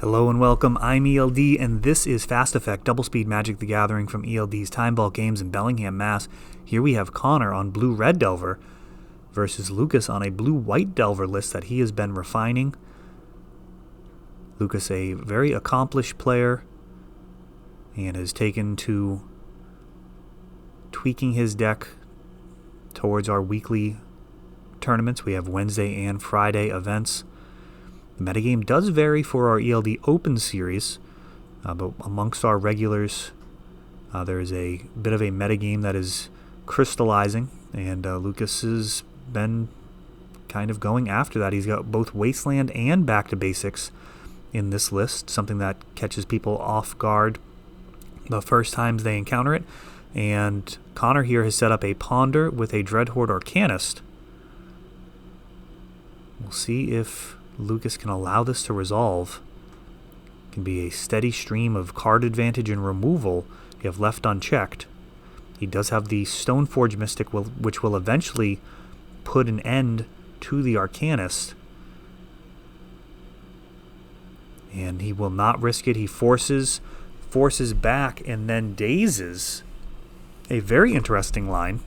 Hello and welcome, I'm ELD, and this is Fast Effect Double Speed Magic the Gathering from ELD's Time Vault Games in Bellingham, Mass. Here we have Connor on Blue-Red Delver versus Lucas on a Blue-White Delver list that he has been refining. Lucas, a very accomplished player, and has taken to tweaking his deck towards our weekly tournaments. We have Wednesday and Friday events. The metagame does vary for our ELD Open series, but amongst our regulars, there is a bit of a metagame that is crystallizing, and Lucas has been kind of going after that. He's got both Wasteland and Back to Basics in this list, something that catches people off guard the first times they encounter it. And Connor here has set up a Ponder with a Dreadhorde Arcanist. We'll see if Lucas can allow this to resolve. It can be a steady stream of card advantage and removal if you have left unchecked. He does have the Stoneforge Mystic, which will eventually put an end to the Arcanist. And he will not risk it. He forces back and then dazes. A very interesting line.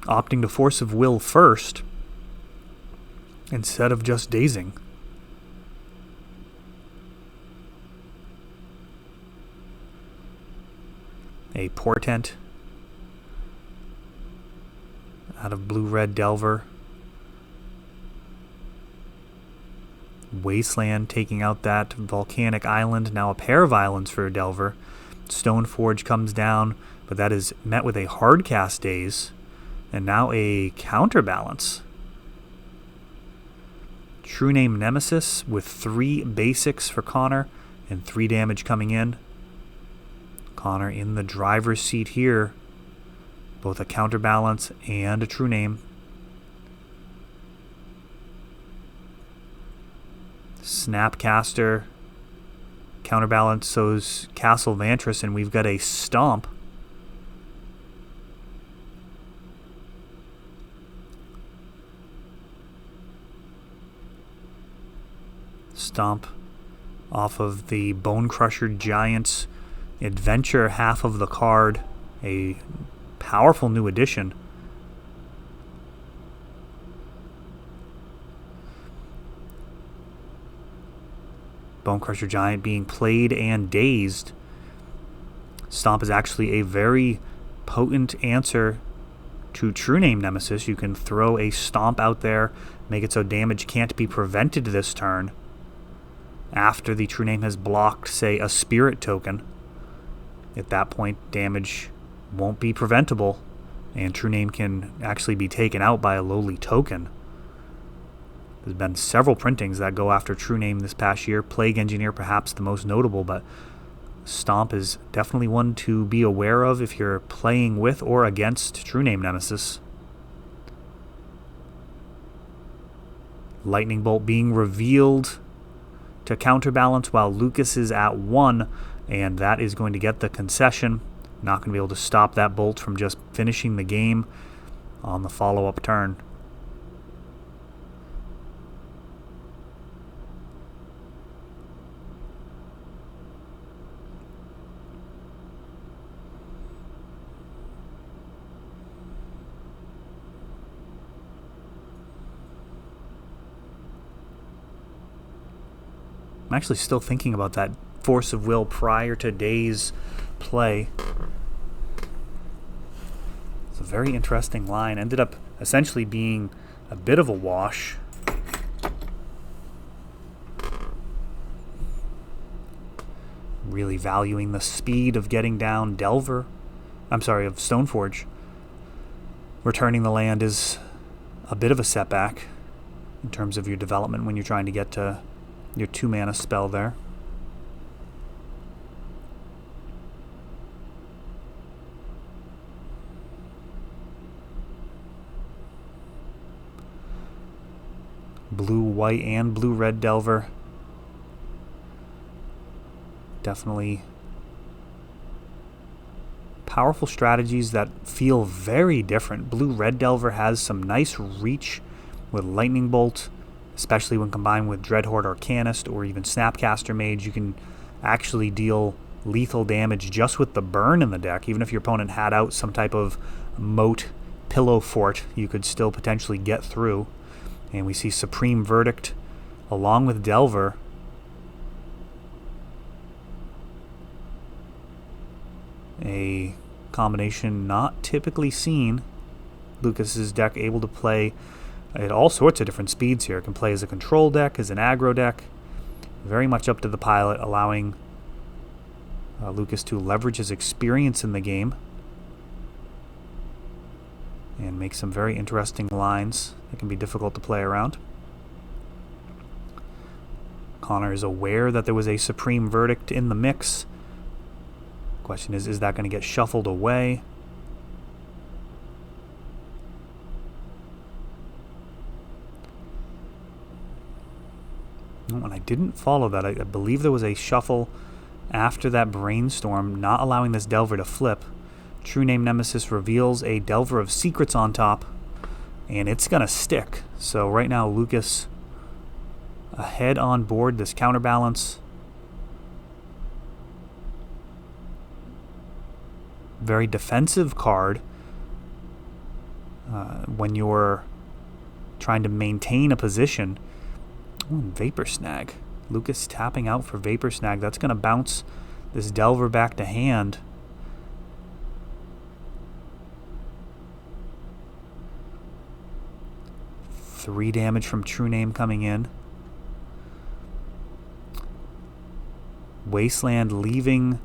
Opting to Force of Will first instead of just dazing. A Portent out of Blue-Red Delver. Wasteland taking out that volcanic island. Now a pair of islands for Delver. Stoneforge comes down, but that is met with a hard cast daze. And now a counterbalance. True Name Nemesis with 3 basics for Connor and 3 damage coming in. Connor in the driver's seat here. Both a counterbalance and a True Name. Snapcaster. Counterbalance so's Castle Vantress, and we've got a Stomp. Stomp off of the Bonecrusher Giant's Adventure half of the card. A powerful new addition. Bonecrusher Giant being played and dazed. Stomp is actually a very potent answer to True Name Nemesis. You can throw a Stomp out there, make it so damage can't be prevented this turn after the True Name has blocked, say, a Spirit token. At that point, damage won't be preventable, and True Name can actually be taken out by a lowly token. There's been several printings that go after True Name this past year. Plague Engineer perhaps the most notable, but Stomp is definitely one to be aware of if you're playing with or against True Name Nemesis. Lightning Bolt being revealed to counterbalance while Lucas is at 1, and that is going to get the concession. Not going to be able to stop that bolt from just finishing the game on the follow-up turn. I'm actually still thinking about that Force of Will prior to Day's play. It's a very interesting line. Ended up essentially being a bit of a wash. Really valuing the speed of getting down Delver. I'm sorry, of Stoneforge. Returning the land is a bit of a setback in terms of your development when you're trying to get to your 2-mana spell there. Blue-White and Blue-Red Delver. Definitely powerful strategies that feel very different. Blue-Red Delver has some nice reach with Lightning Bolt, especially when combined with Dreadhorde Arcanist or even Snapcaster Mage. You can actually deal lethal damage just with the burn in the deck. Even if your opponent had out some type of moat pillow fort, you could still potentially get through. And we see Supreme Verdict along with Delver. A combination not typically seen. Lucas's deck able to play at all sorts of different speeds here. It can play as a control deck, as an aggro deck. Very much up to the pilot, allowing Lucas to leverage his experience in the game and make some very interesting lines that can be difficult to play around. Connor is aware that there was a Supreme Verdict in the mix. Question is that going to get shuffled away? And I didn't follow that. I believe there was a shuffle after that Brainstorm, not allowing this Delver to flip. True Name Nemesis reveals a Delver of Secrets on top, and it's going to stick. So right now, Lucas ahead on board this counterbalance. Very defensive card when you're trying to maintain a position. Vapor Snag. Lucas tapping out for Vapor Snag. That's going to bounce this Delver back to hand. Three damage from True Name coming in. Wasteland leaving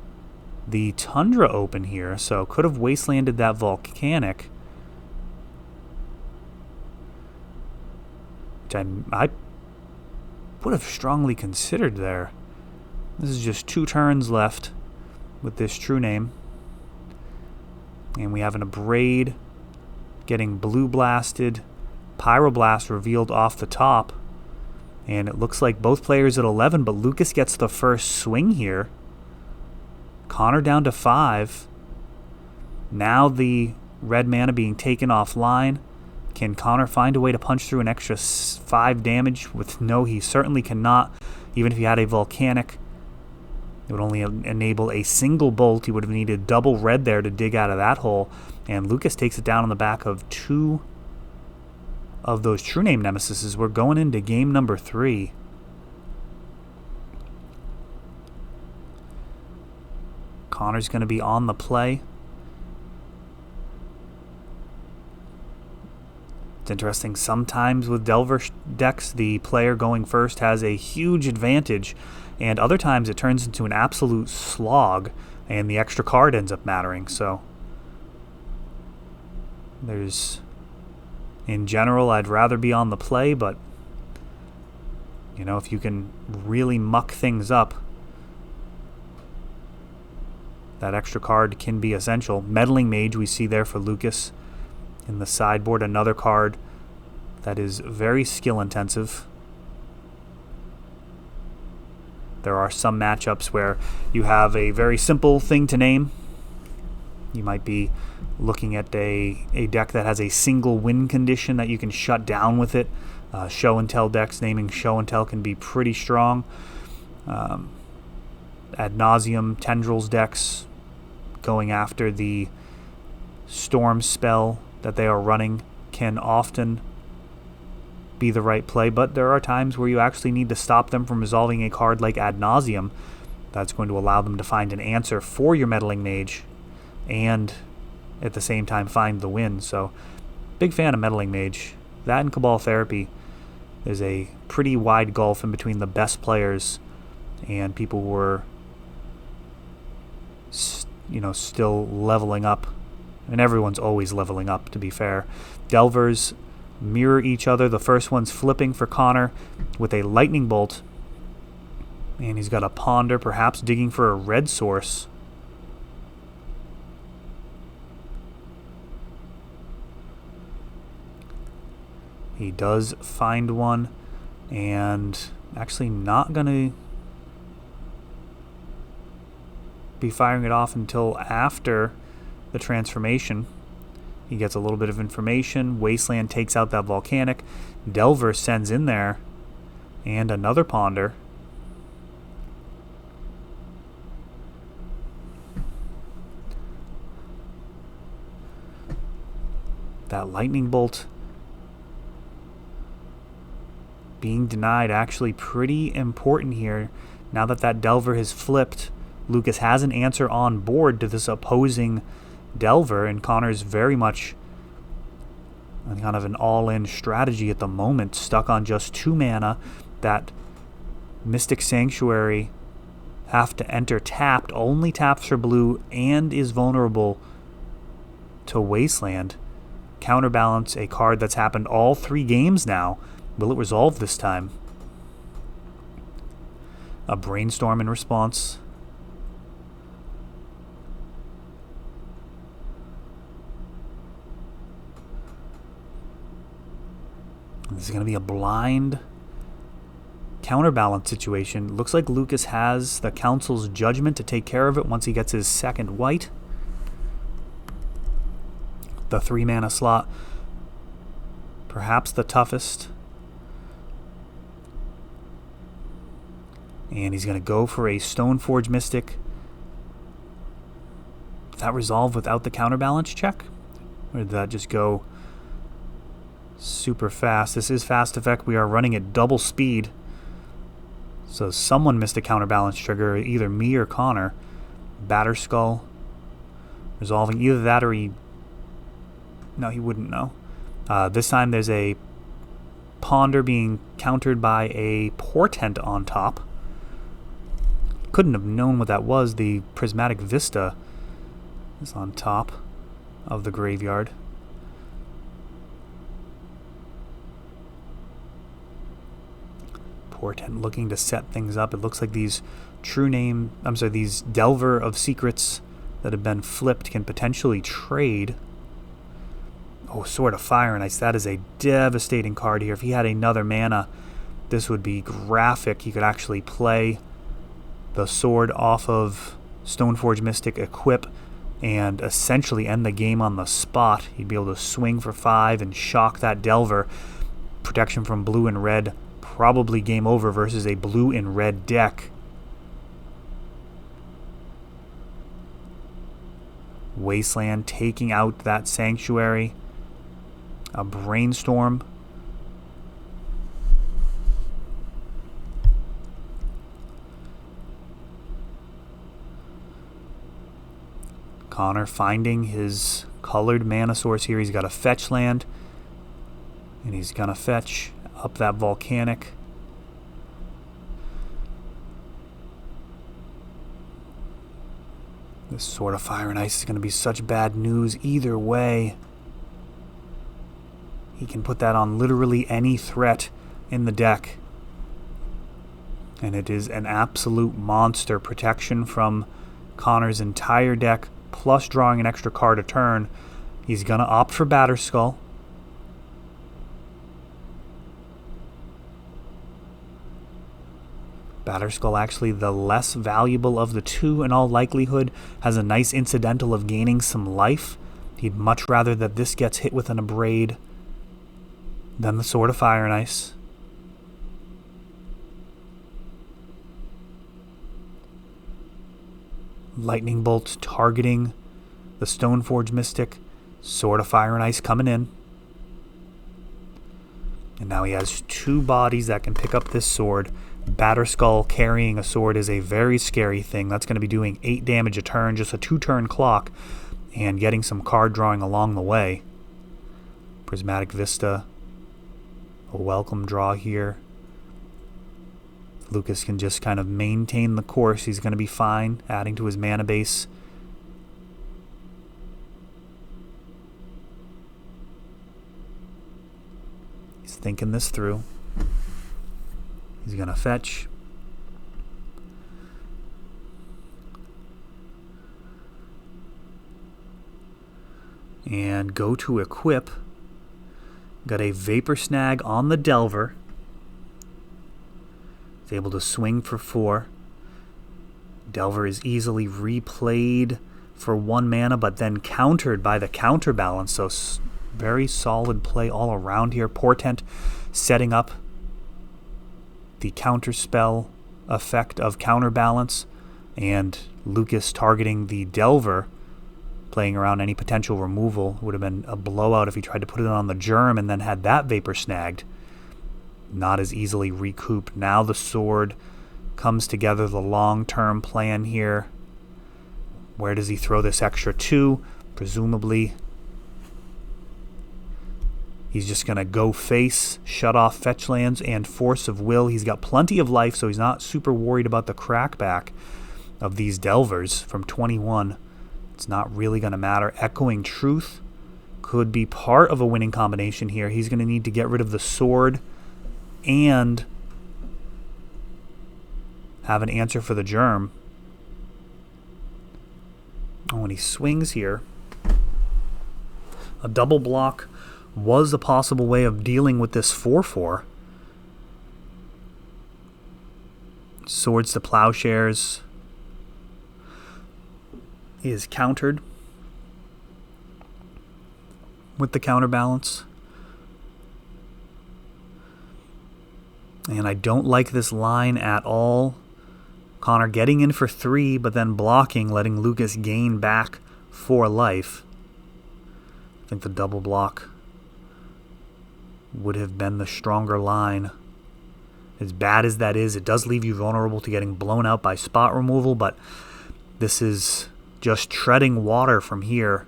the Tundra open here, so could have Wastelanded that Volcanic. Which I would have strongly considered there. This is just 2 turns left with this True Name. And we have an Abrade getting Blue Blasted. Pyroblast revealed off the top. And it looks like both players at 11, but Lucas gets the first swing here. Connor down to 5. Now the red mana being taken offline. Can Connor find a way to punch through an extra 5 damage? No, he certainly cannot. Even if he had a Volcanic, it would only enable a single bolt. He would have needed double red there to dig out of that hole. And Lucas takes it down on the back of 2 of those True Name Nemesises. We're going into game number 3. Connor's going to be on the play. It's interesting, sometimes with Delver decks, the player going first has a huge advantage, and other times it turns into an absolute slog, and the extra card ends up mattering. So there's, in general, I'd rather be on the play, but you know, if you can really muck things up, that extra card can be essential. Meddling Mage we see there for Lucas in the sideboard, another card that is very skill intensive. There are some matchups where you have a very simple thing to name. You might be looking at a deck that has a single win condition that you can shut down with it. Show and Tell decks, naming Show and Tell can be pretty strong. Ad Nauseam Tendrils decks going after the Storm spell that they are running can often be the right play, but there are times where you actually need to stop them from resolving a card like Ad Nauseam. That's going to allow them to find an answer for your Meddling Mage and at the same time find the win. So big fan of Meddling Mage. That and Cabal Therapy. There's a pretty wide gulf in between the best players and people who are still leveling up. And everyone's always leveling up, to be fair. Delvers mirror each other. The first one's flipping for Connor with a Lightning Bolt. And he's got a Ponder, perhaps digging for a red source. He does find one, and actually not going to be firing it off until after the transformation. He gets a little bit of information. Wasteland takes out that Volcanic. Delver sends in there And another Ponder. That Lightning Bolt being denied actually pretty important here. Now that that Delver has flipped, Lucas has an answer on board to this opposing Delver, and Connor's very much on kind of an all-in strategy at the moment, stuck on just 2 mana. That Mystic Sanctuary have to enter tapped, only taps for blue, and is vulnerable to Wasteland. Counterbalance, a card that's happened all 3 games now. Will it resolve this time? A Brainstorm in response. This is going to be a blind counterbalance situation. Looks like Lucas has the Council's Judgment to take care of it once he gets his second white. The 3 mana slot, perhaps the toughest. And he's going to go for a Stoneforge Mystic. Did that resolve without the counterbalance check? Or did that just go super fast? This is fast effect. We are running at double speed. So someone missed a counterbalance trigger, either me or Connor. Batterskull resolving either that or he... No, he wouldn't know. This time there's a Ponder being countered by a Portent on top. Couldn't have known what that was. The Prismatic Vista is on top of the graveyard. Portent looking to set things up. It looks like these these Delver of Secrets that have been flipped can potentially trade. Oh, Sword of Fire and Ice. That is a devastating card here. If he had another mana, this would be graphic. He could actually play the sword off of Stoneforge Mystic, equip, and essentially end the game on the spot. He'd be able to swing for 5 and shock that Delver. Protection from blue and red. Probably game over versus a blue and red deck. Wasteland taking out that Sanctuary. A Brainstorm. Connor finding his colored mana source here. He's got a fetch land. And he's going to fetch up that Volcanic. This Sword of Fire and Ice is going to be such bad news either way. He can put that on literally any threat in the deck. And it is an absolute monster. Protection from Connor's entire deck, plus drawing an extra card a turn. He's going to opt for Batterskull. Batterskull actually the less valuable of the two in all likelihood. Has a nice incidental of gaining some life. He'd much rather that this gets hit with an Abrade than the Sword of Fire and Ice. Lightning Bolt targeting the Stoneforge Mystic. Sword of Fire and Ice coming in. And now he has 2 bodies that can pick up this sword. Batterskull carrying a sword is a very scary thing. That's going to be doing 8 damage a turn, just a 2-turn clock, and getting some card drawing along the way. Prismatic Vista. A welcome draw here. Lucas can just kind of maintain the course. He's going to be fine, adding to his mana base. He's thinking this through. He's going to fetch. And go to equip. Got a Vapor Snag on the Delver. He's able to swing for 4. Delver is easily replayed for 1 mana, but then countered by the counterbalance. So very solid play all around here. Portent setting up the counterspell effect of Counterbalance, and Lucas targeting the Delver, playing around any potential removal. Would have been a blowout if he tried to put it on the Germ and then had that Vapor snagged. Not as easily recouped. Now the sword comes together, the long-term plan here. Where does he throw this extra 2? Presumably he's just going to go face, shut off fetch lands, and Force of Will. He's got plenty of life, so he's not super worried about the crackback of these Delvers from 21. It's not really going to matter. Echoing Truth could be part of a winning combination here. He's going to need to get rid of the sword and have an answer for the Germ. Oh, and he swings here. A double block was a possible way of dealing with this 4/4. Swords to Plowshares is countered with the Counterbalance. And I don't like this line at all. Connor getting in for 3, but then blocking, letting Lucas gain back 4 life. I think the double block would have been the stronger line. As bad as that is, it does leave you vulnerable to getting blown out by spot removal, but this is just treading water from here.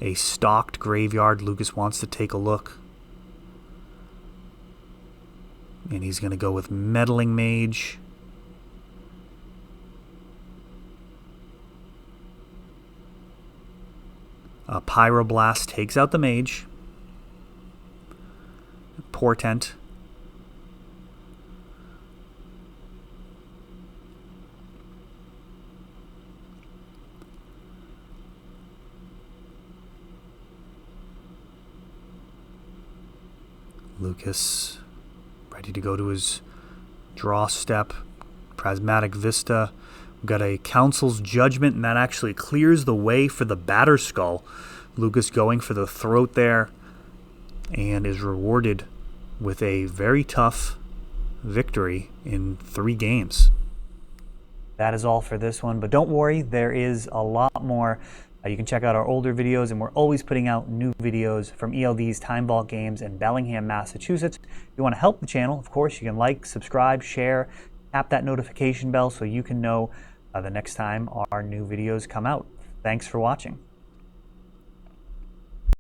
A stocked graveyard. Lucas wants to take a look. And he's going to go with Meddling Mage. A Pyroblast takes out the Mage. Portent. Lucas ready to go to his draw step. Prismatic Vista. We've got a Council's Judgment, and that actually clears the way for the Batterskull. Lucas going for the throat there and is rewarded with a very tough victory in 3 games. That is all for this one, but don't worry, there is a lot more. You can check out our older videos, and we're always putting out new videos from ELD's Time Vault Games in Bellingham, Massachusetts. If you want to help the channel, of course, you can like, subscribe, share, tap that notification bell so you can know the next time our new videos come out. Thanks for watching.